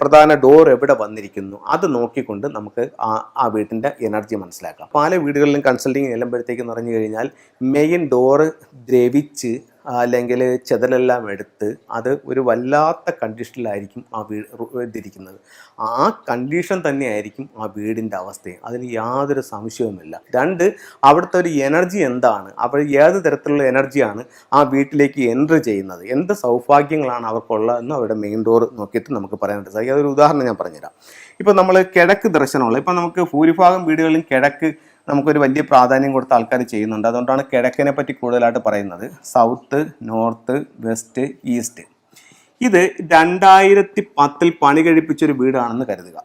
പ്രധാന ഡോർ എവിടെ വന്നിരിക്കുന്നു അത് നോക്കിക്കൊണ്ട് നമുക്ക് ആ വീട്ടിൻ്റെ എനർജി മനസ്സിലാക്കാം. പല വീടുകളിലും കൺസൾട്ടിങ് ചെല്ലുമ്പോഴത്തേക്കെന്ന് പറഞ്ഞു കഴിഞ്ഞാൽ മെയിൻ ഡോറ് ദ്രവിച്ച് അല്ലെങ്കിൽ ചെതലെല്ലാം എടുത്ത് അത് ഒരു വല്ലാത്ത കണ്ടീഷനിലായിരിക്കും ആ ഇതിരിക്കുന്നത്. ആ കണ്ടീഷൻ തന്നെയായിരിക്കും ആ വീടിൻ്റെ അവസ്ഥയും, അതിന് യാതൊരു സംശയവുമില്ല. രണ്ട്, അവിടുത്തെ ഒരു എനർജി എന്താണ്, അപ്പോൾ ഏത് തരത്തിലുള്ള എനർജിയാണ് ആ വീട്ടിലേക്ക് എൻട്രി ചെയ്യുന്നത്, എന്ത് സൗഭാഗ്യങ്ങളാണ് അവർക്കുള്ളതെന്ന് അവരുടെ മെയിൻ ഡോർ നോക്കിയിട്ട് നമുക്ക് പറയാനായിട്ട് സാധിക്കും. അതൊരു ഉദാഹരണം ഞാൻ പറഞ്ഞുതരാം. ഇപ്പോൾ നമ്മൾ കിഴക്ക് ദർശനമുള്ള, ഇപ്പോൾ നമുക്ക് ഭൂരിഭാഗം വീടുകളിലും കിഴക്ക് നമുക്കൊരു വലിയ പ്രാധാന്യം കൊടുത്ത ആൾക്കാർ ചെയ്യുന്നുണ്ട്. അതുകൊണ്ടാണ് കിഴക്കിനെ പറ്റി കൂടുതലായിട്ട് പറയുന്നത്. South, north, west, east. ഇത് 2010 പണി കഴിപ്പിച്ചൊരു വീടാണെന്ന് കരുതുക.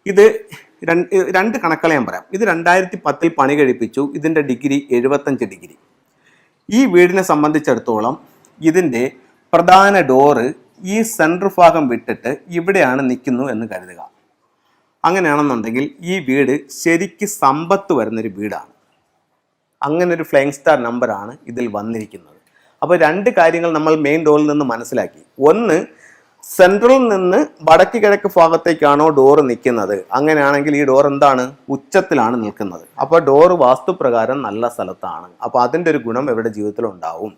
ഇത് രണ്ട് കണക്കുകൾ ഞാൻ പറയാം. ഇത് 2010 പണി കഴിപ്പിച്ചു. ഇതിൻ്റെ ഡിഗ്രി 75 ഡിഗ്രി. ഈ വീടിനെ സംബന്ധിച്ചിടത്തോളം ഇതിൻ്റെ പ്രധാന ഡോറ് ഈ സെൻട്രൽ ഭാഗം വിട്ടിട്ട് ഇവിടെയാണ് നിൽക്കുന്നു എന്ന് കരുതുക. അങ്ങനെയാണെന്നുണ്ടെങ്കിൽ ഈ വീട് ശരിക്ക് സമ്പത്ത് വരുന്നൊരു വീടാണ്. അങ്ങനെ ഒരു ഫ്ലൈയിങ് സ്റ്റാർ നമ്പറാണ് ഇതിൽ വന്നിരിക്കുന്നത്. അപ്പോൾ രണ്ട് കാര്യങ്ങൾ നമ്മൾ മെയിൻ ഡോറിൽ നിന്ന് മനസ്സിലാക്കി. ഒന്ന്, സെൻട്രലിൽ നിന്ന് വടക്ക് കിഴക്ക് ഭാഗത്തേക്കാണോ ഡോറ് നിൽക്കുന്നത്, അങ്ങനെയാണെങ്കിൽ ഈ ഡോർ എന്താണ്, ഉച്ചത്തിലാണ് നിൽക്കുന്നത്. അപ്പോൾ ഡോറ് വാസ്തുപ്രകാരം നല്ല സ്ഥലത്താണ്. അപ്പോൾ അതിൻ്റെ ഒരു ഗുണം ഇവരുടെ ജീവിതത്തിൽ ഉണ്ടാവും.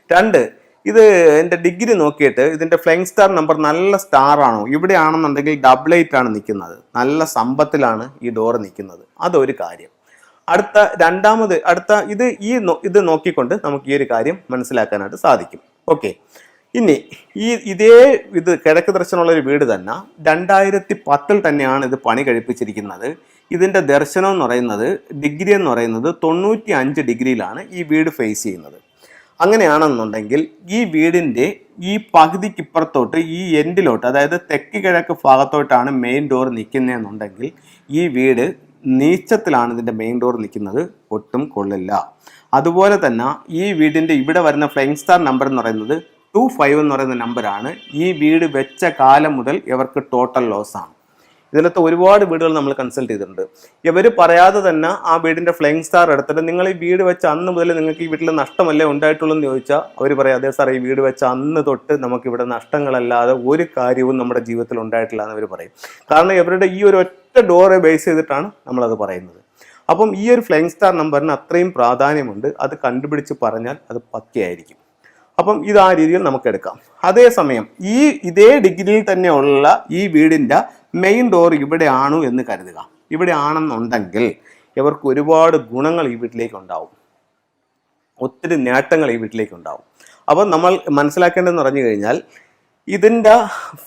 രണ്ട്, ഇത് എൻ്റെ ഡിഗ്രി നോക്കിയിട്ട് ഇതിൻ്റെ ഫ്ലൈയിങ് സ്റ്റാർ നമ്പർ നല്ല സ്റ്റാർ ആണോ, ഇവിടെയാണെന്നുണ്ടെങ്കിൽ 88 ആണ് നിൽക്കുന്നത്, നല്ല സമ്പത്തിലാണ് ഈ ഡോറ് നിൽക്കുന്നത്. അതൊരു കാര്യം. അടുത്ത ഇത് നോക്കിക്കൊണ്ട് നമുക്ക് ഈ ഒരു കാര്യം മനസ്സിലാക്കാനായിട്ട് സാധിക്കും. ഓക്കെ, ഇനി ഇത് കിഴക്ക് ദർശനമുള്ളൊരു വീട് തന്നെ 2010 തന്നെയാണ് ഇത് പണി കഴിപ്പിച്ചിരിക്കുന്നത്. ഇതിൻ്റെ ദർശനം എന്ന് പറയുന്നത്, ഡിഗ്രി എന്ന് പറയുന്നത് 95 ഡിഗ്രിയിലാണ് ഈ വീട് ഫേസ് ചെയ്യുന്നത്. അങ്ങനെയാണെന്നുണ്ടെങ്കിൽ ഈ വീടിൻ്റെ ഈ പകുതിക്കിപ്പുറത്തോട്ട് ഈ എൻഡിലോട്ട്, അതായത് തെക്ക് കിഴക്ക് ഭാഗത്തോട്ടാണ് മെയിൻ ഡോർ നിൽക്കുന്നതെന്നുണ്ടെങ്കിൽ ഈ വീട് നീച്ചത്തിലാണ് ഇതിൻ്റെ മെയിൻ ഡോർ നിൽക്കുന്നത്, ഒട്ടും കൊള്ളില്ല. അതുപോലെ തന്നെ ഈ വീടിൻ്റെ ഇവിടെ വരുന്ന ഫ്ലൈയിങ് സ്റ്റാർ നമ്പർ എന്ന് പറയുന്നത് 25 എന്ന് പറയുന്ന നമ്പറാണ്. ഈ വീട് വെച്ച കാലം മുതൽ ഇവർക്ക് ടോട്ടൽ ലോസ് ആണ്. ഇതിലത്തെ ഒരുപാട് വീടുകൾ നമ്മൾ കൺസൾട്ട് ചെയ്തിട്ടുണ്ട്. ഇവർ പറയാതെ തന്നെ ആ വീടിൻ്റെ ഫ്ലൈയിങ് സ്റ്റാർ എടുത്തിട്ട് നിങ്ങൾ ഈ വീട് വെച്ച അന്ന് മുതൽ നിങ്ങൾക്ക് ഈ വീട്ടിൽ നഷ്ടമല്ലേ ഉണ്ടായിട്ടുള്ളൂ എന്ന് ചോദിച്ചാൽ അവർ പറയും, അതേ സാർ, ഈ വീട് വെച്ച അന്ന് തൊട്ട് നമുക്കിവിടെ നഷ്ടങ്ങളല്ലാതെ ഒരു കാര്യവും നമ്മുടെ ജീവിതത്തിൽ ഉണ്ടായിട്ടില്ല എന്ന് അവർ പറയും. കാരണം ഇവരുടെ ഈ ഒരു ഒറ്റ ഡോറെ ബേസ് ചെയ്തിട്ടാണ് നമ്മളത് പറയുന്നത്. അപ്പം ഈ ഒരു ഫ്ലൈയിങ് സ്റ്റാർ നമ്പറിന് അത്രയും പ്രാധാന്യമുണ്ട്. അത് കണ്ടുപിടിച്ച് പറഞ്ഞാൽ അത് പക്കയായിരിക്കും. അപ്പം ഇത് ആ രീതിയിൽ നമുക്ക് എടുക്കാം. അതേസമയം ഇതേ ഡിഗ്രിയിൽ തന്നെയുള്ള ഈ വീടിൻ്റെ മെയിൻ ഡോർ ഇവിടെയാണു എന്ന് കരുതുക. ഇവിടെ ആണെന്നുണ്ടെങ്കിൽ ഇവർക്ക് ഒരുപാട് ഗുണങ്ങൾ ഈ വീട്ടിലേക്ക് ഉണ്ടാവും, ഒത്തിരി നേട്ടങ്ങൾ ഈ വീട്ടിലേക്ക് ഉണ്ടാവും. അപ്പം നമ്മൾ മനസ്സിലാക്കേണ്ടതെന്ന് പറഞ്ഞു കഴിഞ്ഞാൽ, ഇതിൻ്റെ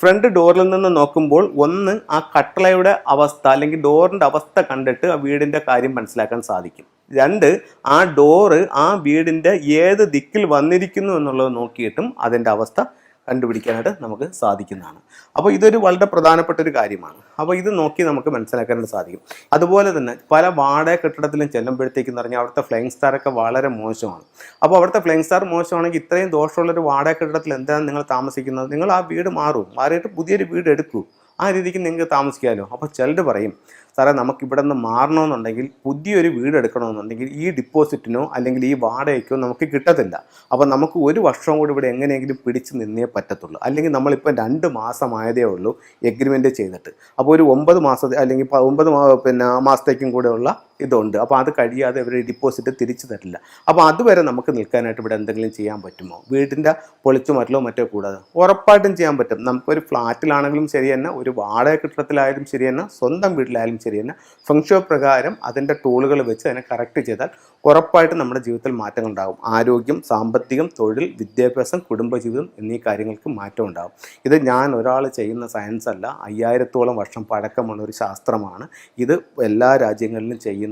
ഫ്രണ്ട് ഡോറിൽ നിന്ന് നോക്കുമ്പോൾ ഒന്ന് ആ കട്ടളയുടെ അവസ്ഥ അല്ലെങ്കിൽ ഡോറിൻ്റെ അവസ്ഥ കണ്ടിട്ട് ആ വീടിൻ്റെ കാര്യം മനസ്സിലാക്കാൻ സാധിക്കും. രണ്ട്, ആ ഡോറ് ആ വീടിൻ്റെ ഏത് ദിക്കിൽ വന്നിരിക്കുന്നു എന്നുള്ളത് നോക്കിയിട്ടും അതിൻ്റെ അവസ്ഥ കണ്ടുപിടിക്കാനായിട്ട് നമുക്ക് സാധിക്കുന്നതാണ്. അപ്പോൾ ഇതൊരു വളരെ പ്രധാനപ്പെട്ട ഒരു കാര്യമാണ്. അപ്പോൾ ഇത് നോക്കി നമുക്ക് മനസ്സിലാക്കാനായിട്ട് സാധിക്കും. അതുപോലെ തന്നെ പല വാടക കെട്ടിടത്തിലും ചെല്ലുമ്പോഴത്തേക്കെന്ന് പറഞ്ഞാൽ അവിടുത്തെ ഫ്ലൈയിങ് സ്റ്റാറൊക്കെ വളരെ മോശമാണ്. അപ്പോൾ അവിടുത്തെ ഫ്ലൈയിങ് സ്റ്റാർ മോശമാണെങ്കിൽ ഇത്രയും ദോഷമുള്ളൊരു വാടക കെട്ടിടത്തിൽ എന്താണ് നിങ്ങൾ താമസിക്കുന്നത്, നിങ്ങൾ ആ വീട് മാറിയിട്ട് പുതിയൊരു വീട് എടുക്കൂ, ആ രീതിക്ക് നിങ്ങൾക്ക് താമസിക്കാമല്ലോ. അപ്പോൾ ചിലർ പറയും, സാറേ, നമുക്കിവിടെ നിന്ന് മാറണമെന്നുണ്ടെങ്കിൽ പുതിയൊരു വീട് എടുക്കണമെന്നുണ്ടെങ്കിൽ ഈ ഡിപ്പോസിറ്റിനോ അല്ലെങ്കിൽ ഈ വാടകയ്ക്കോ നമുക്ക് കിട്ടത്തില്ല. അപ്പോൾ നമുക്ക് ഒരു വർഷം കൂടി ഇവിടെ എങ്ങനെയെങ്കിലും പിടിച്ച് നിന്നേ പറ്റത്തുള്ളൂ. അല്ലെങ്കിൽ നമ്മളിപ്പോൾ 2 മാസമായതേ ഉള്ളൂ എഗ്രിമെൻറ്റ് ചെയ്തിട്ട്. അപ്പോൾ ഒരു 9 മാസത്തെ അല്ലെങ്കിൽ 9 മാസത്തേക്കും കൂടെ ഉള്ള ഇതുണ്ട്. അപ്പോൾ അത് കഴിയാതെ ഇവർ ഡിപ്പോസിറ്റ് തിരിച്ചു തരില്ല. അപ്പോൾ അതുവരെ നമുക്ക് നിൽക്കാനായിട്ട് ഇവിടെ എന്തെങ്കിലും ചെയ്യാൻ പറ്റുമോ, വീടിൻ്റെ പൊളിച്ചു മാറ്റലോ മറ്റോ കൂടാതെ? ഉറപ്പായിട്ടും ചെയ്യാൻ പറ്റും. നമുക്കൊരു ഫ്ലാറ്റിലാണെങ്കിലും ശരി തന്നെ, ഒരു വാടക കെട്ടിടത്തിലായാലും ശരി തന്നെ, സ്വന്തം വീട്ടിലായാലും ശരി തന്നെ, ഫംഗ്ഷൻ പ്രകാരം അതിൻ്റെ ടൂളുകൾ വെച്ച് അതിനെ കറക്റ്റ് ചെയ്താൽ ഉറപ്പായിട്ടും നമ്മുടെ ജീവിതത്തിൽ മാറ്റങ്ങൾ ഉണ്ടാകും. ആരോഗ്യം, സാമ്പത്തികം, തൊഴിൽ, വിദ്യാഭ്യാസം, കുടുംബജീവിതം എന്നീ കാര്യങ്ങൾക്ക് മാറ്റം ഉണ്ടാകും. ഇത് ഞാൻ ഒരാൾ ചെയ്യുന്ന സയൻസ് അല്ല, 5000-ഓളം വർഷം പഴക്കമുള്ള ഒരു ശാസ്ത്രമാണ്. ഇത് എല്ലാ രാജ്യങ്ങളിലും ചെയ്യുന്നുണ്ട്.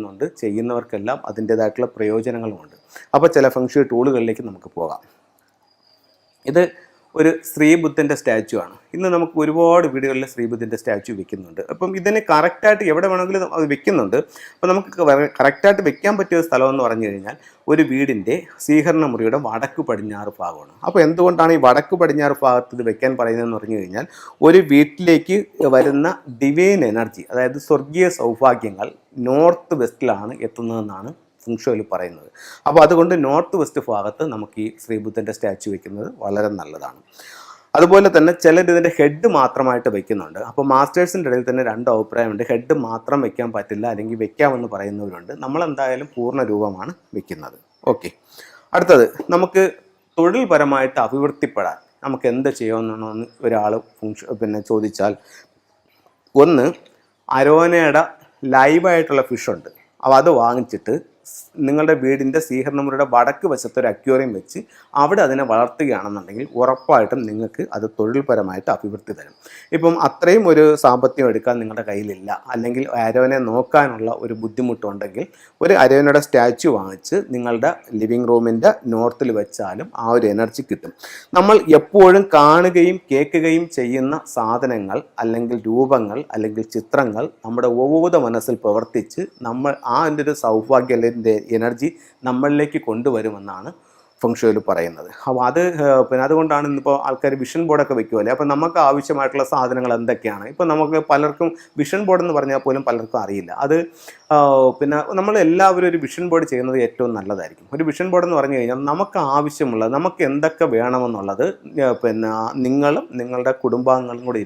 ചെയ്യുന്നവർക്കെല്ലാം അതിൻ്റേതായിട്ടുള്ള പ്രയോജനങ്ങളുമുണ്ട്. അപ്പോൾ ചില ഫംഗ്ഷൻ ടൂളുകളിലേക്ക് നമുക്ക് പോകാം. ഇത് ഒരു ശ്രീബുദ്ധൻ്റെ സ്റ്റാച്ചു ആണ്. ഇന്ന് നമുക്ക് ഒരുപാട് വീടുകളിൽ ശ്രീബുദ്ധൻ്റെ സ്റ്റാച്ചു വെക്കുന്നുണ്ട്. അപ്പം ഇതിന് കറക്റ്റായിട്ട് എവിടെ വേണമെങ്കിലും അത് വെക്കുന്നുണ്ട്. അപ്പോൾ നമുക്ക് കറക്റ്റായിട്ട് വെക്കാൻ പറ്റിയ സ്ഥലം എന്ന് പറഞ്ഞു കഴിഞ്ഞാൽ ഒരു വീടിൻ്റെ സ്വീകരണ മുറിയുടെ വടക്ക് പടിഞ്ഞാറ് ഭാഗമാണ്. അപ്പോൾ എന്തുകൊണ്ടാണ് ഈ വടക്ക് പടിഞ്ഞാറ് ഭാഗത്ത് ഇത് വെക്കാൻ പറയുന്നതെന്ന് പറഞ്ഞു കഴിഞ്ഞാൽ, ഒരു വീട്ടിലേക്ക് വരുന്ന ഡിവൈൻ എനർജി, അതായത് സ്വർഗീയ സൗഭാഗ്യങ്ങൾ നോർത്ത് വെസ്റ്റിലാണ് എത്തുന്നതെന്നാണ് ഫംഗ്ഷയിൽ പറയുന്നത്. അപ്പോൾ അതുകൊണ്ട് നോർത്ത് വെസ്റ്റ് ഭാഗത്ത് നമുക്ക് ഈ ശ്രീബുദ്ധൻ്റെ സ്റ്റാച്ചു വെക്കുന്നത് വളരെ നല്ലതാണ്. അതുപോലെ തന്നെ ചിലർ ഇതിൻ്റെ ഹെഡ് മാത്രമായിട്ട് വെക്കുന്നുണ്ട്. അപ്പോൾ മാസ്റ്റേഴ്സിൻ്റെ ഇടയിൽ തന്നെ രണ്ട് അഭിപ്രായമുണ്ട്. ഹെഡ് മാത്രം വെക്കാൻ പറ്റില്ല, അല്ലെങ്കിൽ വെക്കാമെന്ന് പറയുന്നവരുണ്ട്. നമ്മളെന്തായാലും പൂർണ്ണ രൂപമാണ് വെക്കുന്നത്. ഓക്കെ, അടുത്തത് നമുക്ക് തൊഴിൽപരമായിട്ട് അഭിവൃദ്ധിപ്പെടാൻ നമുക്ക് എന്ത് ചെയ്യുമെന്നാണ് ഒരാൾ ചോദിച്ചാൽ, ഒന്ന് അരോനയുടെ ലൈവായിട്ടുള്ള ഫിഷുണ്ട്. അപ്പോൾ അത് വാങ്ങിച്ചിട്ട് നിങ്ങളുടെ വീടിൻ്റെ സ്വീകരണമുറിയുടെ വടക്ക് വശത്ത് ഒരു അക്വേറിയം വെച്ച് അവിടെ അതിനെ വളർത്തുകയാണെന്നുണ്ടെങ്കിൽ ഉറപ്പായിട്ടും നിങ്ങൾക്ക് അത് തൊഴിൽപരമായിട്ട് അഭിവൃദ്ധി തരും. ഇപ്പം അത്രയും ഒരു സാമ്പത്തികം എടുക്കാൻ നിങ്ങളുടെ കയ്യിലില്ല, അല്ലെങ്കിൽ അരോനെ നോക്കാനുള്ള ഒരു ബുദ്ധിമുട്ടുണ്ടെങ്കിൽ ഒരു അരോനയുടെ സ്റ്റാച്യു വാങ്ങിച്ച് നിങ്ങളുടെ ലിവിങ് റൂമിൻ്റെ നോർത്തിൽ വെച്ചാലും ആ ഒരു എനർജി കിട്ടും. നമ്മൾ എപ്പോഴും കാണുകയും കേൾക്കുകയും ചെയ്യുന്ന സാധനങ്ങൾ, അല്ലെങ്കിൽ രൂപങ്ങൾ, അല്ലെങ്കിൽ ചിത്രങ്ങൾ നമ്മുടെ ഉപബോധ മനസ്സിൽ പ്രവർത്തിച്ച് നമ്മൾ അതിൻ്റെ ഒരു സൗഭാഗ്യ എനർജി നമ്മളിലേക്ക് കൊണ്ടുവരുമെന്നാണ് ഫെങ്ഷുയിൽ പറയുന്നത്. അപ്പോൾ അത് അതുകൊണ്ടാണ് ഇന്നിപ്പോൾ ആൾക്കാർ വിഷൻ ബോർഡൊക്കെ വെക്കുമല്ലേ. അപ്പോൾ നമുക്ക് ആവശ്യമായിട്ടുള്ള സാധനങ്ങൾ എന്തൊക്കെയാണ്, ഇപ്പോൾ നമുക്ക് പലർക്കും വിഷൻ ബോർഡ് എന്ന് പറഞ്ഞാൽ പോലും പലർക്കും അറിയില്ല. അത് നമ്മൾ എല്ലാവരും ഒരു വിഷൻ ബോർഡ് ചെയ്യുന്നത് ഏറ്റവും നല്ലതായിരിക്കും. ഒരു വിഷൻ ബോർഡ് എന്ന് പറഞ്ഞു കഴിഞ്ഞാൽ നമുക്ക് ആവശ്യമുള്ളത്, നമുക്ക് എന്തൊക്കെ വേണമെന്നുള്ളത് നിങ്ങളും നിങ്ങളുടെ കുടുംബാംഗങ്ങളും കൂടെ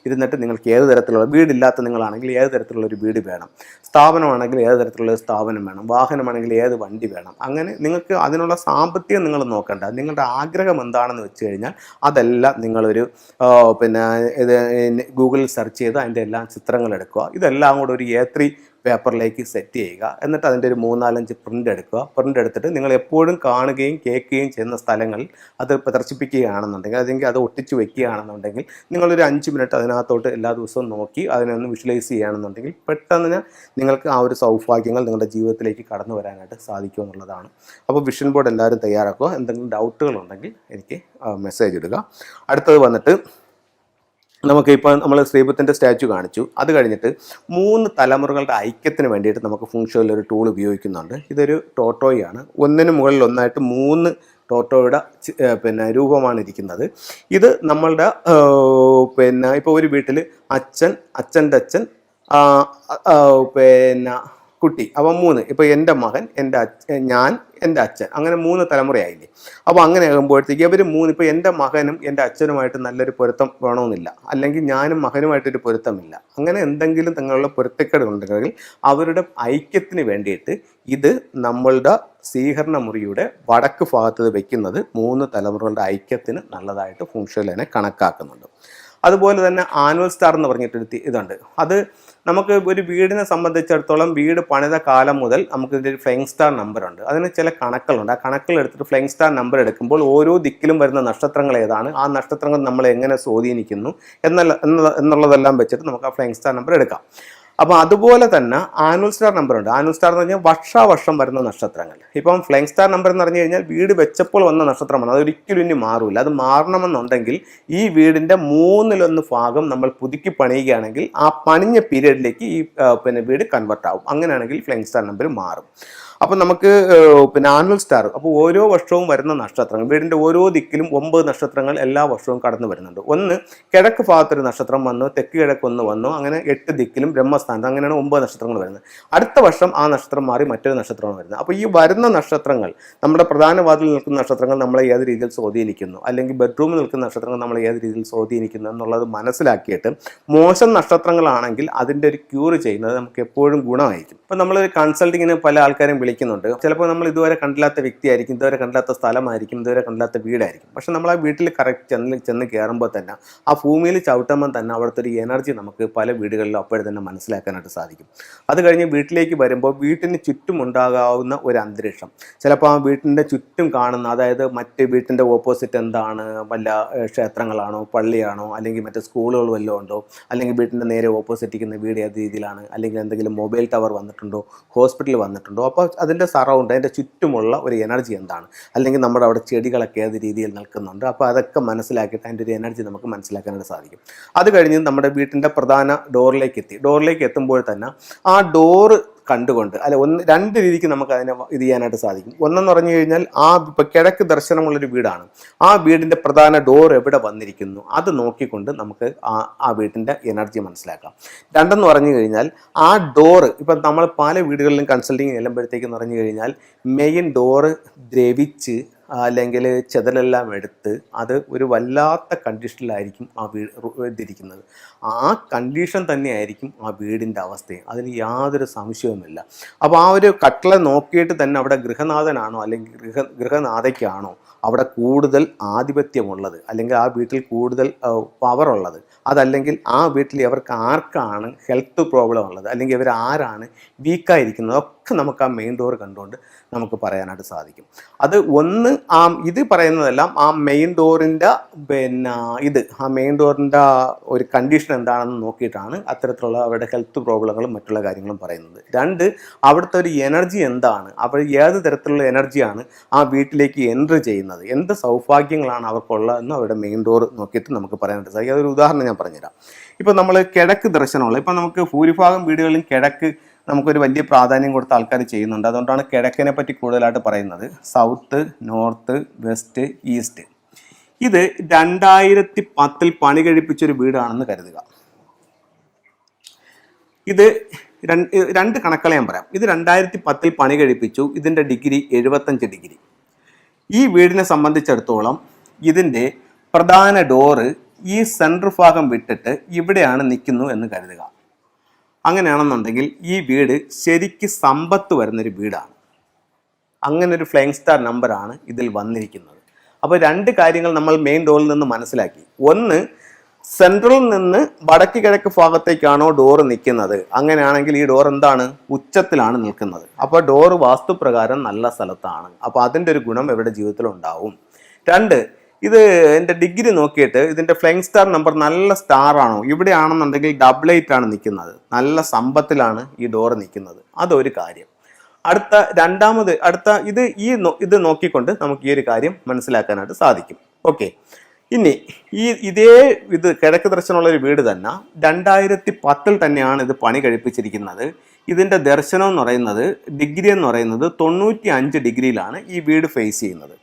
ഇരുന്നിട്ട് നിങ്ങൾക്ക് ഏത് തരത്തിലുള്ള വീടില്ലാത്ത നിങ്ങളാണെങ്കിൽ ഏത് തരത്തിലുള്ള ഒരു വീട് വേണം, സ്ഥാപനമാണെങ്കിൽ ഏത് തരത്തിലുള്ള സ്ഥാപനം വേണം, വാഹനമാണെങ്കിൽ ഏത് വണ്ടി വേണം, അങ്ങനെ നിങ്ങൾക്ക് അതിനുള്ള സാമ്പത്തികം നിങ്ങൾ നോക്കണ്ട. നിങ്ങളുടെ ആഗ്രഹം എന്താണെന്ന് വെച്ച് കഴിഞ്ഞാൽ അതെല്ലാം നിങ്ങളൊരു ഇത് ഗൂഗിളിൽ സെർച്ച് ചെയ്ത് അതിൻ്റെ എല്ലാം ചിത്രങ്ങൾ എടുക്കുക. ഇതെല്ലാം കൂടെ ഒരു A3 പേപ്പറിലേക്ക് സെറ്റ് ചെയ്യുക. എന്നിട്ട് അതിൻ്റെ ഒരു 3-4 പ്രിൻ്റ് എടുക്കുക. പ്രിൻ്റ് എടുത്തിട്ട് നിങ്ങൾ എപ്പോഴും കാണുകയും കേൾക്കുകയും ചെയ്യുന്ന സ്ഥലങ്ങളിൽ അത് പ്രദർശിപ്പിക്കുകയാണെന്നുണ്ടെങ്കിൽ, അല്ലെങ്കിൽ അത് ഒട്ടിച്ച് വെക്കുകയാണെന്നുണ്ടെങ്കിൽ, നിങ്ങളൊരു 5 മിനിറ്റ് അതിനകത്തോട്ട് എല്ലാ ദിവസവും നോക്കി അതിനൊന്ന് വിഷ്വലൈസ് ചെയ്യുകയാണെന്നുണ്ടെങ്കിൽ പെട്ടെന്ന് നിങ്ങൾക്ക് ആ ഒരു സൗഭാഗ്യങ്ങൾ നിങ്ങളുടെ ജീവിതത്തിലേക്ക് കടന്നു വരാനായിട്ട് സാധിക്കും എന്നുള്ളതാണ്. അപ്പോൾ വിഷൻ ബോർഡ് എല്ലാവരും തയ്യാറാക്കുക. എന്തെങ്കിലും ഡൗട്ടുകളുണ്ടെങ്കിൽ എനിക്ക് മെസ്സേജ് ഇടുക. അടുത്തത് വന്നിട്ട് നമുക്കിപ്പോൾ നമ്മൾ ശ്രീബുദ്ധൻ്റെ സ്റ്റാച്ചു കാണിച്ചു. അത് കഴിഞ്ഞിട്ട് 3 തലമുറകളുടെ ഐക്യത്തിന് വേണ്ടിയിട്ട് നമുക്ക് ഫെങ്ഷുയിൽ ഒരു ടൂൾ ഉപയോഗിക്കുന്നുണ്ട്. ഇതൊരു ടോട്ടോയാണ്. ഒന്നിന് മുകളിൽ ഒന്നായിട്ട് 3 ടോട്ടോയുടെ രൂപമാണ് ഇരിക്കുന്നത്. ഇത് നമ്മളുടെ ഇപ്പോൾ ഒരു വീട്ടിൽ അച്ഛൻ്റെ അച്ഛൻ കുട്ടി, അപ്പോൾ 3, ഇപ്പോൾ എൻ്റെ മകൻ, ഞാൻ, എൻ്റെ അച്ഛൻ, അങ്ങനെ 3 തലമുറയായില്ലേ. അപ്പോൾ അങ്ങനെ ആകുമ്പോഴത്തേക്ക് ഇവർ 3, ഇപ്പോൾ എൻ്റെ മകനും എൻ്റെ അച്ഛനുമായിട്ട് നല്ലൊരു പൊരുത്തം വേണമെന്നില്ല, അല്ലെങ്കിൽ ഞാനും മകനുമായിട്ടൊരു പൊരുത്തമില്ല, അങ്ങനെ എന്തെങ്കിലും തങ്ങളുള്ള പൊരുത്തക്കേടുണ്ടെങ്കിൽ അവരുടെ ഐക്യത്തിന് വേണ്ടിയിട്ട് ഇത് നമ്മളുടെ സ്വീകരണ മുറിയുടെ വടക്ക് ഭാഗത്ത് വയ്ക്കുന്നത് 3 തലമുറകളുടെ ഐക്യത്തിന് നല്ലതായിട്ട് ഫെങ്ഷുയിൽ തന്നെ കണക്കാക്കുന്നുണ്ട്. അതുപോലെ തന്നെ ആനുവൽ സ്റ്റാർ എന്ന് പറഞ്ഞിട്ടൊരു ഇതുണ്ട്. അത് നമുക്ക് ഒരു വീടിനെ സംബന്ധിച്ചിടത്തോളം വീട് പണിത കാലം മുതൽ നമുക്ക് ഇതിൻ്റെ ഒരു ഫ്ലൈങ് സ്റ്റാർ നമ്പർ ഉണ്ട്. അതിന് ചില കണക്കുകളുണ്ട്. ആ കണക്കുകൾ എടുത്തിട്ട് ഫ്ലൈങ് സ്റ്റാർ നമ്പർ എടുക്കുമ്പോൾ ഓരോ ദിക്കിലും വരുന്ന നക്ഷത്രങ്ങൾ ഏതാണ്, ആ നക്ഷത്രങ്ങൾ നമ്മളെ എങ്ങനെ സ്വാധീനിക്കുന്നു എന്നുള്ളതെല്ലാം വെച്ചിട്ട് നമുക്ക് ആ ഫ്ലൈങ് സ്റ്റാർ നമ്പർ എടുക്കാം. അപ്പോൾ അതുപോലെ തന്നെ ആനുവൽ സ്റ്റാർ നമ്പർ ഉണ്ട്. ആനുവൽ സ്റ്റാർ എന്ന് പറഞ്ഞാൽ വർഷാവർഷം വരുന്ന നക്ഷത്രങ്ങൾ. ഇപ്പം ഫ്ലൈങ് സ്റ്റാർ നമ്പർ എന്ന് പറഞ്ഞു കഴിഞ്ഞാൽ വീട് വെച്ചപ്പോൾ വന്ന നക്ഷത്രമാണ്, അതൊരിക്കലും ഇനി മാറില്ല. അത് മാറണമെന്നുണ്ടെങ്കിൽ ഈ വീടിൻ്റെ 1/3 ഭാഗം നമ്മൾ പുതുക്കി പണിയുകയാണെങ്കിൽ ആ പണിഞ്ഞ പീരീഡിലേക്ക് ഈ വീട് കൺവെർട്ട് ആവും. അങ്ങനെയാണെങ്കിൽ ഫ്ലൈങ് സ്റ്റാർ നമ്പർ മാറും. അപ്പോൾ നമുക്ക് ആനുവൽ സ്റ്റാർ, അപ്പോൾ ഓരോ വർഷവും വരുന്ന നക്ഷത്രങ്ങൾ, വീടിൻ്റെ ഓരോ ദിക്കിലും 9 നക്ഷത്രങ്ങൾ എല്ലാ വർഷവും കടന്നു വരുന്നുണ്ട്. ഒന്ന് കിഴക്ക് ഭാഗത്തൊരു നക്ഷത്രം വന്നു, തെക്ക് കിഴക്കൊന്ന് വന്നു, അങ്ങനെ 8 ദിക്കിലും ബ്രഹ്മസ്ഥാനത്ത്, അങ്ങനെയാണ് 9 നക്ഷത്രങ്ങൾ വരുന്നത്. അടുത്ത വർഷം ആ നക്ഷത്രം മാറി മറ്റൊരു നക്ഷത്രമാണ് വരുന്നത്. അപ്പോൾ ഈ വരുന്ന നക്ഷത്രങ്ങൾ, നമ്മുടെ പ്രധാന വാതിലിൽ നിൽക്കുന്ന നക്ഷത്രങ്ങൾ നമ്മളെ ഏത് രീതിയിൽ സ്വാധീനിക്കുന്നു, അല്ലെങ്കിൽ ബെഡ്റൂമിൽ നിൽക്കുന്ന നക്ഷത്രങ്ങൾ നമ്മളെ ഏത് രീതിയിൽ സ്വാധീനിക്കുന്നു എന്നുള്ളത് മനസ്സിലാക്കിയിട്ട് മോശം നക്ഷത്രങ്ങളാണെങ്കിൽ അതിൻ്റെ ഒരു ക്യൂർ ചെയ്യുന്നത് നമുക്ക് എപ്പോഴും ഗുണമായിരിക്കും. ഇപ്പോൾ നമ്മളൊരു കൺസൾട്ടിങ്ങിന് പല ആൾക്കാരും വിളിക്കുന്നുണ്ട്. ചിലപ്പോൾ നമ്മൾ ഇതുവരെ കണ്ടില്ലാത്ത വ്യക്തിയായിരിക്കും, ഇതുവരെ കണ്ടില്ലാത്ത സ്ഥലമായിരിക്കും, ഇതുവരെ കണ്ടില്ലാത്ത വീടായിരിക്കും. പക്ഷെ നമ്മൾ ആ വീട്ടിൽ കറക്റ്റ് ചെന്ന് കയറുമ്പോൾ തന്നെ ആ ഭൂമിയിൽ ചവിട്ടുമ്പോൾ തന്നെ അവിടുത്തെ ഒരു എനർജി നമുക്ക് പല വീടുകളിലും അപ്പോഴും തന്നെ മനസ്സിലാക്കാനായിട്ട് സാധിക്കും. അത് കഴിഞ്ഞ് വീട്ടിലേക്ക് വരുമ്പോൾ വീട്ടിന് ചുറ്റും ഉണ്ടാകാവുന്ന ഒരു അന്തരീക്ഷം, ചിലപ്പോൾ ആ വീട്ടിൻ്റെ ചുറ്റും കാണുന്ന, അതായത് മറ്റ് വീട്ടിൻ്റെ ഓപ്പോസിറ്റ് എന്താണ്, വല്ല ക്ഷേത്രങ്ങളാണോ, പള്ളിയാണോ, അല്ലെങ്കിൽ മറ്റ് സ്കൂളുകൾ വല്ലതും ഉണ്ടോ, അല്ലെങ്കിൽ വീട്ടിൻ്റെ നേരെ ഓപ്പോസിറ്റ് ഇരിക്കുന്ന വീട് ഏത് രീതിയിലാണ്, അല്ലെങ്കിൽ എന്തെങ്കിലും മൊബൈൽ ടവർ വന്നിട്ടുണ്ടോ, ഹോസ്പിറ്റൽ വന്നിട്ടുണ്ടോ, അപ്പോൾ അതിൻ്റെ സറൗണ്ട്, അതിൻ്റെ ചുറ്റുമുള്ള ഒരു എനർജി എന്താണ്, അല്ലെങ്കിൽ നമ്മുടെ അവിടെ ചെടികളൊക്കെ ഏത് രീതിയിൽ നിൽക്കുന്നുണ്ട്, അപ്പോൾ അതൊക്കെ മനസ്സിലാക്കിയിട്ട് അതിൻ്റെ ഒരു എനർജി നമുക്ക് മനസ്സിലാക്കാനായിട്ട് സാധിക്കും. അത് കഴിഞ്ഞ് നമ്മുടെ വീട്ടിൻ്റെ പ്രധാന ഡോറിലേക്ക് എത്തുമ്പോൾ തന്നെ ആ ഡോറ് കണ്ടുകൊണ്ട്, അല്ലെ 2 രീതിക്ക് നമുക്ക് അതിനെ ഇത് ചെയ്യാനായിട്ട് സാധിക്കും. ഒന്നെന്ന് പറഞ്ഞു കഴിഞ്ഞാൽ ഇപ്പോൾ കിഴക്ക് ദർശനമുള്ളൊരു വീടാണ്, ആ വീടിൻ്റെ പ്രധാന ഡോർ എവിടെ വന്നിരിക്കുന്നു അത് നോക്കിക്കൊണ്ട് നമുക്ക് ആ വീട്ടിൻ്റെ എനർജി മനസ്സിലാക്കാം. 2 പറഞ്ഞു കഴിഞ്ഞാൽ ആ ഡോറ്, ഇപ്പം നമ്മൾ പല വീടുകളിലും കൺസൾട്ടിങ് ചെല്ലുമ്പോഴത്തേക്കെന്ന് പറഞ്ഞു കഴിഞ്ഞാൽ മെയിൻ ഡോറ് ദ്രവിച്ച് അല്ലെങ്കിൽ ചെതലെല്ലാം എടുത്ത് അത് ഒരു വല്ലാത്ത കണ്ടീഷനിലായിരിക്കും ആ ഇതിരിക്കുന്നത്. ആ കണ്ടീഷൻ തന്നെയായിരിക്കും ആ വീടിൻ്റെ അവസ്ഥയും, അതിന് യാതൊരു സംശയവുമില്ല. അപ്പോൾ ആ ഒരു കട്ടള നോക്കിയിട്ട് തന്നെ അവിടെ ഗൃഹനാഥനാണോ അല്ലെങ്കിൽ ഗൃഹനാഥയ്ക്കാണോ അവിടെ കൂടുതൽ ആധിപത്യമുള്ളത്, അല്ലെങ്കിൽ ആ വീട്ടിൽ കൂടുതൽ പവറുള്ളത്, അതല്ലെങ്കിൽ ആ വീട്ടിൽ അവർക്ക് ആർക്കാണ് ഹെൽത്ത് പ്രോബ്ലം ഉള്ളത്, അല്ലെങ്കിൽ ഇവർ ആരാണ് വീക്കായിരിക്കുന്നത്, ഒക്കെ നമുക്ക് ആ മെയിൻ ഡോർ കണ്ടുകൊണ്ട് നമുക്ക് പറയാനായിട്ട് സാധിക്കും. അത് ഒന്ന് ഇത് പറയുന്നതെല്ലാം ആ മെയിൻ ഡോറിൻ്റെ ആ മെയിൻ ഡോറിൻ്റെ ഒരു കണ്ടീഷൻ എന്താണെന്ന് നോക്കിയിട്ടാണ് അത്തരത്തിലുള്ള അവരുടെ ഹെൽത്ത് പ്രോബ്ലങ്ങളും മറ്റുള്ള കാര്യങ്ങളും പറയുന്നത്. രണ്ട്, അവിടുത്തെ ഒരു എനർജി എന്താണ്, അവർ ഏത് തരത്തിലുള്ള എനർജിയാണ് ആ വീട്ടിലേക്ക് എൻട്രി ചെയ്യുന്നത്, എന്ത് സൗഭാഗ്യങ്ങളാണ് അവർക്കുള്ളതെന്ന് അവരുടെ മെയിൻ ഡോർ നോക്കിയിട്ട് നമുക്ക് പറയാനായിട്ട് സാധിക്കും. അതൊരു ഉദാഹരണം ഞാൻ പറഞ്ഞുതരാം. ഇപ്പോൾ നമ്മൾ കിഴക്ക് ദർശനമുള്ള, ഇപ്പോൾ നമുക്ക് ഭൂരിഭാഗം വീടുകളിലും കിഴക്ക് നമുക്കൊരു വലിയ പ്രാധാന്യം കൊടുത്ത ആൾക്കാർ ചെയ്യുന്നുണ്ട്. അതുകൊണ്ടാണ് കിഴക്കിനെ പറ്റി കൂടുതലായിട്ട് പറയുന്നത്. South, north, west, east. ഇത് 2010 പണി കഴിപ്പിച്ചൊരു വീടാണെന്ന് കരുതുക. ഇത് രണ്ട് കണക്കുകൾ ഞാൻ പറയാം. ഇത് 2010 പണി കഴിപ്പിച്ചു. ഇതിൻ്റെ ഡിഗ്രി 75 ഡിഗ്രി. ഈ വീടിനെ സംബന്ധിച്ചിടത്തോളം ഇതിൻ്റെ പ്രധാന ഡോറ് ഈ സെൻട്രൽ ഭാഗം വിട്ടിട്ട് ഇവിടെയാണ് നിൽക്കുന്നു എന്ന് കരുതുക. അങ്ങനെയാണെന്നുണ്ടെങ്കിൽ ഈ വീട് ശരിക്ക് സമ്പത്ത് വരുന്നൊരു വീടാണ്. അങ്ങനെ ഒരു ഫ്ലൈങ് സ്റ്റാർ നമ്പറാണ് ഇതിൽ വന്നിരിക്കുന്നത്. അപ്പോൾ രണ്ട് കാര്യങ്ങൾ നമ്മൾ മെയിൻ ഡോറിൽ നിന്ന് മനസ്സിലാക്കി. ഒന്ന്, സെൻട്രലിൽ നിന്ന് വടക്ക് കിഴക്ക് ഭാഗത്തേക്കാണോ ഡോറ് നിൽക്കുന്നത്, അങ്ങനെയാണെങ്കിൽ ഈ ഡോർ എന്താണ്, ഉച്ചത്തിലാണ് നിൽക്കുന്നത്. അപ്പോൾ ഡോറ് വാസ്തുപ്രകാരം നല്ല സ്ഥലത്താണ്. അപ്പോൾ അതിൻ്റെ ഒരു ഗുണം ഇവരുടെ ജീവിതത്തിൽ ഉണ്ടാവും. രണ്ട്, ഇത് എൻ്റെ ഡിഗ്രി നോക്കിയിട്ട് ഇതിൻ്റെ ഫ്ലൈങ് സ്റ്റാർ നമ്പർ നല്ല സ്റ്റാർ ആണോ, ഇവിടെയാണെന്നുണ്ടെങ്കിൽ 88 ആണ് നിൽക്കുന്നത്, നല്ല സമ്പത്തിലാണ് ഈ ഡോറ് നിൽക്കുന്നത്. അതൊരു കാര്യം. അടുത്ത ഇത് നോക്കിക്കൊണ്ട് നമുക്ക് ഈ ഒരു കാര്യം മനസ്സിലാക്കാനായിട്ട് സാധിക്കും. ഓക്കെ, ഇനി ഇത് കിഴക്ക് ദർശനമുള്ള ഒരു വീട് തന്നെ 2010 തന്നെയാണ് ഇത് പണി കഴിപ്പിച്ചിരിക്കുന്നത്. ഇതിൻ്റെ ദർശനം എന്ന് പറയുന്നത്, ഡിഗ്രി എന്ന് പറയുന്നത് 95 ഡിഗ്രിയിലാണ് ഈ വീട് ഫേസ് ചെയ്യുന്നത്.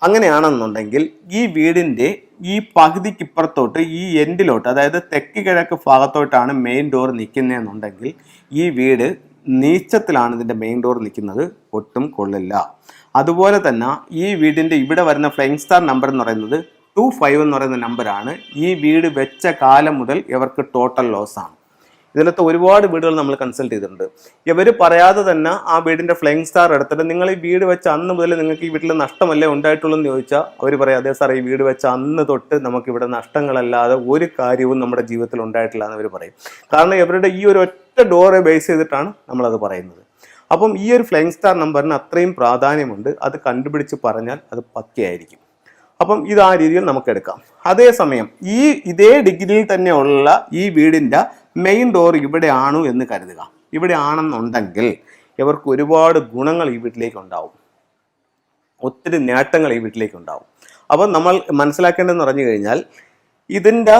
അങ്ങനെയാണെന്നുണ്ടെങ്കിൽ ഈ വീടിൻ്റെ ഈ പകുതിക്കിപ്പുറത്തോട്ട് ഈ എൻഡിലോട്ട്, അതായത് തെക്ക് കിഴക്ക് ഭാഗത്തോട്ടാണ് മെയിൻ ഡോർ നിൽക്കുന്നതെന്നുണ്ടെങ്കിൽ ഈ വീട് നീച്ചത്തിലാണ് ഇതിൻ്റെ മെയിൻ ഡോർ നിൽക്കുന്നത്, ഒട്ടും കൊള്ളില്ല. അതുപോലെ തന്നെ ഈ വീടിൻ്റെ ഇവിടെ വരുന്ന ഫ്ലൈങ് സ്റ്റാർ നമ്പർ എന്ന് പറയുന്നത് 25 എന്ന് പറയുന്ന നമ്പറാണ്. ഈ വീട് വെച്ച കാലം മുതൽ ഇവർക്ക് ടോട്ടൽ ലോസാണ്. ഇതിലത്തെ ഒരുപാട് വീടുകൾ നമ്മൾ കൺസൾട്ട് ചെയ്തിട്ടുണ്ട്. ഇവർ പറയാതെ തന്നെ ആ വീടിൻ്റെ ഫ്ലൈങ് സ്റ്റാർ എടുത്തിട്ട് നിങ്ങൾ ഈ വീട് വെച്ച അന്ന് മുതൽ നിങ്ങൾക്ക് ഈ വീട്ടിൽ നഷ്ടമല്ലേ ഉണ്ടായിട്ടുള്ളൂ എന്ന് ചോദിച്ചാൽ അവർ പറയും, അതേ സാർ, ഈ വീട് വെച്ച അന്ന് തൊട്ട് നമുക്കിവിടെ നഷ്ടങ്ങളല്ലാതെ ഒരു കാര്യവും നമ്മുടെ ജീവിതത്തിൽ ഉണ്ടായിട്ടില്ല എന്ന് അവർ പറയും. കാരണം ഇവരുടെ ഈ ഒരു ഒറ്റ ഡോറെ ബേസ് ചെയ്തിട്ടാണ് നമ്മളത് പറയുന്നത്. അപ്പം ഈ ഒരു ഫ്ലൈങ് സ്റ്റാർ നമ്പറിന് അത്രയും പ്രാധാന്യമുണ്ട്. അത് കണ്ടുപിടിച്ച് പറഞ്ഞാൽ അത് പക്കയായിരിക്കും. അപ്പം ഇത് ആ രീതിയിൽ നമുക്ക് എടുക്കാം. അതേസമയം ഇതേ ഡിഗ്രിയിൽ തന്നെയുള്ള ഈ വീടിൻ്റെ മെയിൻ ഡോർ ഇവിടെയാണു എന്ന് കരുതുക. ഇവിടെ ആണെന്നുണ്ടെങ്കിൽ ഇവർക്ക് ഒരുപാട് ഗുണങ്ങൾ ഈ വീട്ടിലേക്ക് ഉണ്ടാവും, ഒത്തിരി നേട്ടങ്ങൾ ഈ വീട്ടിലേക്ക് ഉണ്ടാവും. അപ്പം നമ്മൾ മനസ്സിലാക്കേണ്ടതെന്ന് പറഞ്ഞു കഴിഞ്ഞാൽ, ഇതിൻ്റെ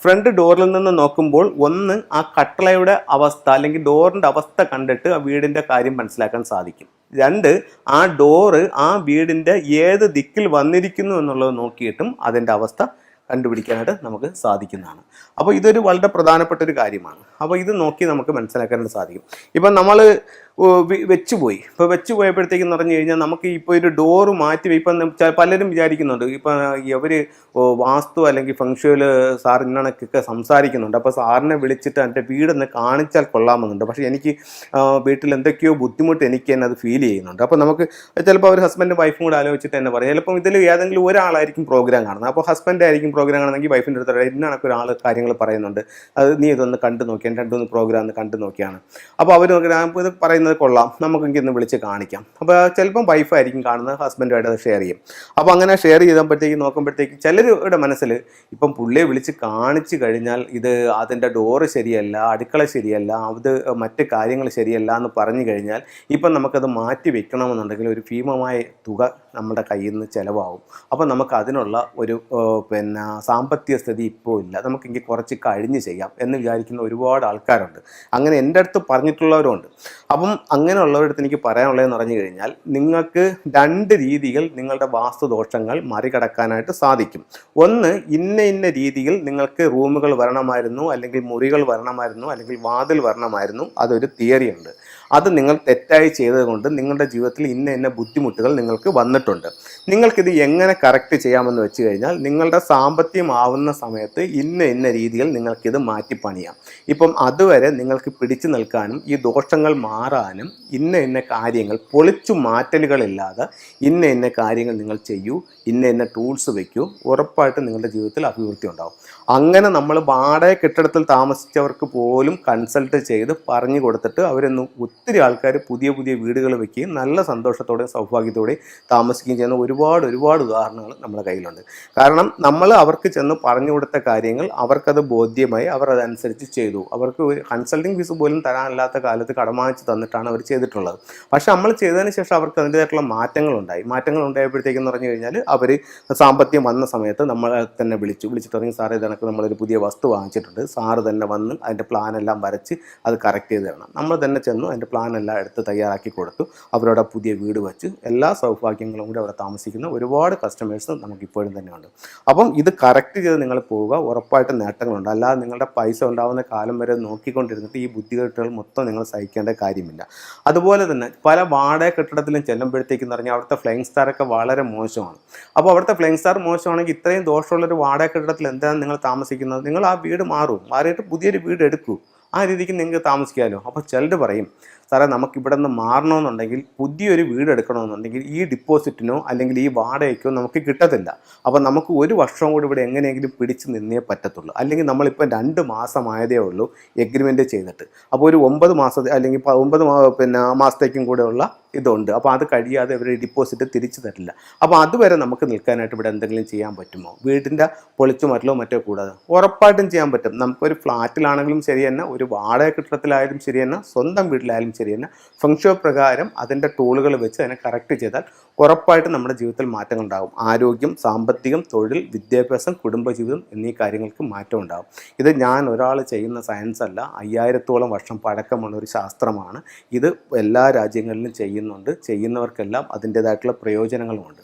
ഫ്രണ്ട് ഡോറിൽ നിന്ന് നോക്കുമ്പോൾ ഒന്ന് ആ കട്ടളയുടെ അവസ്ഥ അല്ലെങ്കിൽ ഡോറിൻ്റെ അവസ്ഥ കണ്ടിട്ട് ആ വീടിൻ്റെ കാര്യം മനസ്സിലാക്കാൻ സാധിക്കും. രണ്ട്, ആ ഡോറ് ആ വീടിൻ്റെ ഏത് ദിക്കിൽ വന്നിരിക്കുന്നു എന്നുള്ളത് നോക്കിയിട്ടും അതിൻ്റെ അവസ്ഥ കണ്ടുപിടിക്കാനായിട്ട് നമുക്ക് സാധിക്കുന്നതാണ്. അപ്പോൾ ഇതൊരു വളരെ പ്രധാനപ്പെട്ട ഒരു കാര്യമാണ്. അപ്പോൾ ഇത് നോക്കി നമുക്ക് മനസ്സിലാക്കാനായിട്ട് സാധിക്കും. ഇപ്പം നമ്മൾ വെച്ചുപോയി. ഇപ്പോൾ വെച്ച് പോയപ്പോഴത്തേക്കെന്ന് പറഞ്ഞു കഴിഞ്ഞാൽ നമുക്ക് ഇപ്പോൾ ഒരു ഡോറ് മാറ്റി ഇപ്പം പലരും വിചാരിക്കുന്നുണ്ട്, ഇപ്പം ഇവർ വാസ്തു അല്ലെങ്കിൽ ഫംഗ്ഷനിൽ സാർ ഇന്നണക്കൊക്കെ സംസാരിക്കുന്നുണ്ട്, അപ്പോൾ സാറിനെ വിളിച്ചിട്ട് എൻ്റെ വീടൊന്ന് കാണിച്ചാൽ കൊള്ളാമെന്നുണ്ട്. പക്ഷേ എനിക്ക് വീട്ടിൽ എന്തൊക്കെയോ ബുദ്ധിമുട്ട് എനിക്ക് തന്നെ അത് ഫീൽ ചെയ്യുന്നുണ്ട്. അപ്പോൾ നമുക്ക് ചിലപ്പോൾ അവർ ഹസ്ബൻഡും വൈഫും കൂടെ ആലോചിച്ചിട്ട് തന്നെ പറയും. ചിലപ്പം ഇതിൽ ഏതെങ്കിലും ഒരാളായിരിക്കും പ്രോഗ്രാം കാണുന്നത്. അപ്പോൾ ഹസ്ബൻഡ് ആയിരിക്കും പ്രോഗ്രാം കാണുന്നെങ്കിൽ വൈഫിൻ്റെ അടുത്ത് ഇന്നണക്ക് ഒരാൾ കാര്യങ്ങൾ പറയുന്നുണ്ട്, അത് നീ ഇതൊന്ന് കണ്ടു നോക്കിയാൽ, രണ്ടൊന്ന് പ്രോഗ്രാം ഒന്ന് കണ്ടു നോക്കിയാണ്. അപ്പോൾ അവർ ഇത് പറയുന്നത് കൊള്ളാം, നമുക്കെങ്കിൽ ഇന്ന് വിളിച്ച് കാണിക്കാം. അപ്പോൾ ചിലപ്പം വൈഫായിരിക്കും കാണുന്നത്, ഹസ്ബൻഡുമായിട്ട് അത് ഷെയർ ചെയ്യും. അപ്പോൾ അങ്ങനെ ഷെയർ ചെയ്തപ്പോഴത്തേക്ക് നോക്കുമ്പോഴത്തേക്ക് ചിലരുടെ മനസ്സിൽ ഇപ്പം പുള്ളിയെ വിളിച്ച് കാണിച്ചു കഴിഞ്ഞാൽ ഇത് അതിൻ്റെ ഡോറ് ശരിയല്ല, അടുക്കള ശരിയല്ല, അത് മറ്റ് കാര്യങ്ങൾ ശരിയല്ല എന്ന് പറഞ്ഞു കഴിഞ്ഞാൽ ഇപ്പം നമുക്കത് മാറ്റി വെക്കണമെന്നുണ്ടെങ്കിൽ ഒരു ഭീമമായ തുക നമ്മുടെ കയ്യിൽ നിന്ന് ചിലവാകും. അപ്പോൾ നമുക്ക് അതിനുള്ള ഒരു സാമ്പത്തിക സ്ഥിതി ഇപ്പോൾ ഇല്ല, നമുക്കെങ്കിൽ കുറച്ച് കഴിഞ്ഞ് ചെയ്യാം എന്ന് വിചാരിക്കുന്ന ഒരുപാട് ആൾക്കാരുണ്ട്. അങ്ങനെ എൻ്റെ അടുത്ത് പറഞ്ഞിട്ടുള്ളവരുണ്ട്. അപ്പം അങ്ങനെയുള്ളവരടുത്ത് എനിക്ക് പറയാനുള്ളതെന്ന് പറഞ്ഞു കഴിഞ്ഞാൽ, നിങ്ങൾക്ക് രണ്ട് രീതികൾ നിങ്ങളുടെ വാസ്തുദോഷങ്ങൾ മറികടക്കാനായിട്ട് സാധിക്കും. ഒന്ന്, ഇന്ന രീതിയിൽ നിങ്ങൾക്ക് റൂമുകൾ വരണമായിരുന്നു, അല്ലെങ്കിൽ മുറികൾ വരണമായിരുന്നു, അല്ലെങ്കിൽ വാതിൽ വരണമായിരുന്നു, അതൊരു തിയറി ഉണ്ട്. അത് നിങ്ങൾ തെറ്റായി ചെയ്തതുകൊണ്ട് നിങ്ങളുടെ ജീവിതത്തിൽ ഇന്ന ബുദ്ധിമുട്ടുകൾ നിങ്ങൾക്ക് വന്നിട്ടുണ്ട്. നിങ്ങൾക്കിത് എങ്ങനെ കറക്റ്റ് ചെയ്യാമെന്ന് വെച്ച് കഴിഞ്ഞാൽ നിങ്ങളുടെ സാമ്പത്തികം ആവുന്ന സമയത്ത് ഇന്ന രീതിയിൽ നിങ്ങൾക്കിത് മാറ്റിപ്പണിയാം. ഇപ്പം അതുവരെ നിങ്ങൾക്ക് പിടിച്ചു നിൽക്കാനും ഈ ദോഷങ്ങൾ മാറാനും ഇന്ന കാര്യങ്ങൾ പൊളിച്ചു മാറ്റലുകളില്ലാതെ ഇന്ന കാര്യങ്ങൾ നിങ്ങൾ ചെയ്യൂ, ഇന്ന ടൂൾസ് വയ്ക്കൂ, ഉറപ്പായിട്ടും നിങ്ങളുടെ ജീവിതത്തിൽ അഭിവൃദ്ധി ഉണ്ടാവും. അങ്ങനെ നമ്മൾ വാടക കെട്ടിടത്തിൽ താമസിച്ചവർക്ക് പോലും കൺസൾട്ട് ചെയ്ത് പറഞ്ഞു കൊടുത്തിട്ട് അവരൊന്ന് ഒത്തിരി ആൾക്കാർ പുതിയ വീടുകൾ വയ്ക്കുകയും നല്ല സന്തോഷത്തോടെയും സൗഭാഗ്യത്തോടെയും താമസിക്കുകയും ചെയ്യുന്ന ഒരുപാട് ഉദാഹരണങ്ങൾ നമ്മുടെ കയ്യിലുണ്ട്. കാരണം നമ്മൾ അവർക്ക് ചെന്ന് പറഞ്ഞു കൊടുത്ത കാര്യങ്ങൾ അവർക്കത് ബോധ്യമായി, അവർ അതനുസരിച്ച് ചെയ്തു. അവർക്ക് ഒരു കൺസൾട്ടിങ് ഫീസ് പോലും തരാനില്ലാത്ത കാലത്ത് കടം വാങ്ങിച്ച് തന്നിട്ടാണ് അവർ ചെയ്തിട്ടുള്ളത്. പക്ഷെ നമ്മൾ ചെയ്തതിന് ശേഷം അവർക്ക് അതിൻ്റെതായിട്ടുള്ള മാറ്റങ്ങൾ ഉണ്ടായപ്പോഴത്തേക്കെന്ന് പറഞ്ഞു കഴിഞ്ഞാൽ അവർ സാമ്പത്തികം വന്ന സമയത്ത് നമ്മളെ തന്നെ വിളിച്ചിട്ട് പറഞ്ഞു, സാറേ ഇതണക്ക് നമ്മളൊരു പുതിയ വസ്തു വാങ്ങിച്ചിട്ടുണ്ട്, സാറ് തന്നെ വന്ന് അതിൻ്റെ പ്ലാനെല്ലാം വരച്ച് അത് കറക്റ്റ് ചെയ്ത് തരണം. നമ്മൾ തന്നെ ചെന്നു അതിൻ്റെ പ്ലാനെല്ലാം എടുത്ത് തയ്യാറാക്കി കൊടുത്തു. അവരവിടെ പുതിയ വീട് വെച്ച് എല്ലാ സൗഭാഗ്യങ്ങളും കൂടി അവിടെ താമസിക്കുന്ന ഒരുപാട് കസ്റ്റമേഴ്സ് നമുക്കിപ്പോഴും തന്നെ ഉണ്ട്. അപ്പം ഇത് കറക്റ്റ് ചെയ്ത് നിങ്ങൾ പോവുക, ഉറപ്പായിട്ട് നേട്ടങ്ങളുണ്ട്. അല്ലാതെ നിങ്ങളുടെ പൈസ ഉണ്ടാകുന്ന കാലം വരെ നോക്കിക്കൊണ്ടിരുന്നിട്ട് ഈ ബുദ്ധിമുട്ടുകൾ മൊത്തം നിങ്ങൾ സഹിക്കേണ്ട കാര്യമില്ല. അതുപോലെ തന്നെ പല വാടക കെട്ടിടത്തിലും ചെല്ലുമ്പോഴത്തേക്കെന്ന് പറഞ്ഞാൽ അവിടുത്തെ ഫ്ലൈങ് സ്റ്റാറൊക്കെ വളരെ മോശമാണ്. അപ്പോൾ അവിടുത്തെ ഫ്ലൈങ് സ്റ്റാർ മോശമാണെങ്കിൽ ഇത്രയും ദോഷമുള്ളൊരു വാടക കെട്ടിടത്തിൽ എന്താണ് നിങ്ങൾ താമസിക്കുന്നത്? നിങ്ങൾ ആ വീട് മാറിയിട്ട് പുതിയൊരു വീട് എടുക്കൂ. ആ രീതിക്ക് നിങ്ങൾക്ക് താമസിക്കാമല്ലോ. അപ്പോൾ ചിലർ പറയും, സാറേ നമുക്കിവിടെ നിന്ന് മാറണമെന്നുണ്ടെങ്കിൽ പുതിയൊരു വീട് എടുക്കണമെന്നുണ്ടെങ്കിൽ ഈ ഡിപ്പോസിറ്റിനോ അല്ലെങ്കിൽ ഈ വാടകയ്ക്കോ നമുക്ക് കിട്ടത്തില്ല. അപ്പോൾ നമുക്ക് ഒരു വർഷം കൂടി ഇവിടെ എങ്ങനെയെങ്കിലും പിടിച്ച് നിന്നേ പറ്റത്തുള്ളൂ. അല്ലെങ്കിൽ നമ്മളിപ്പോൾ 2 മാസമായതേ ഉള്ളൂ എഗ്രിമെൻ്റ് ചെയ്തിട്ട്. അപ്പോൾ ഒരു 9 മാസം അല്ലെങ്കിൽ 9 മാസത്തേക്കും കൂടെയുള്ള ഇതുണ്ട്. അപ്പോൾ അത് കഴിയാതെ ഇവർ ഡിപ്പോസിറ്റ് തിരിച്ചു തരില്ല. അപ്പോൾ അതുവരെ നമുക്ക് നിൽക്കാനായിട്ട് ഇവിടെ എന്തെങ്കിലും ചെയ്യാൻ പറ്റുമോ? വീടിൻ്റെ പൊളിച്ചു മാറ്റലോ മറ്റോ കൂടാതെ ഉറപ്പായിട്ടും ചെയ്യാൻ പറ്റും. നമുക്കൊരു ഫ്ലാറ്റിലാണെങ്കിലും ശരി തന്നെ, ഒരു വാടക കെട്ടിടത്തിലായാലും ശരി തന്നെ, സ്വന്തം വീട്ടിലായാലും ശരി തന്നെ, ഫംഗ്ഷൻ പ്രകാരം അതിൻ്റെ ടൂളുകൾ വെച്ച് അതിനെ കറക്റ്റ് ചെയ്താൽ ഉറപ്പായിട്ടും നമ്മുടെ ജീവിതത്തിൽ മാറ്റങ്ങൾ ഉണ്ടാകും. ആരോഗ്യം, സാമ്പത്തികം, തൊഴിൽ, വിദ്യാഭ്യാസം, കുടുംബജീവിതം എന്നീ കാര്യങ്ങൾക്ക് മാറ്റം ഉണ്ടാകും. ഇത് ഞാൻ ഒരാൾ ചെയ്യുന്ന സയൻസ് അല്ല, 5000-ഓളം വർഷം പഴക്കമുള്ള ഒരു ശാസ്ത്രമാണ്. ഇത് എല്ലാ രാജ്യങ്ങളിലും ചെയ്യുന്നുണ്ട്. ചെയ്യുന്നവർക്കെല്ലാം അതിൻ്റേതായിട്ടുള്ള പ്രയോജനങ്ങളുമുണ്ട്.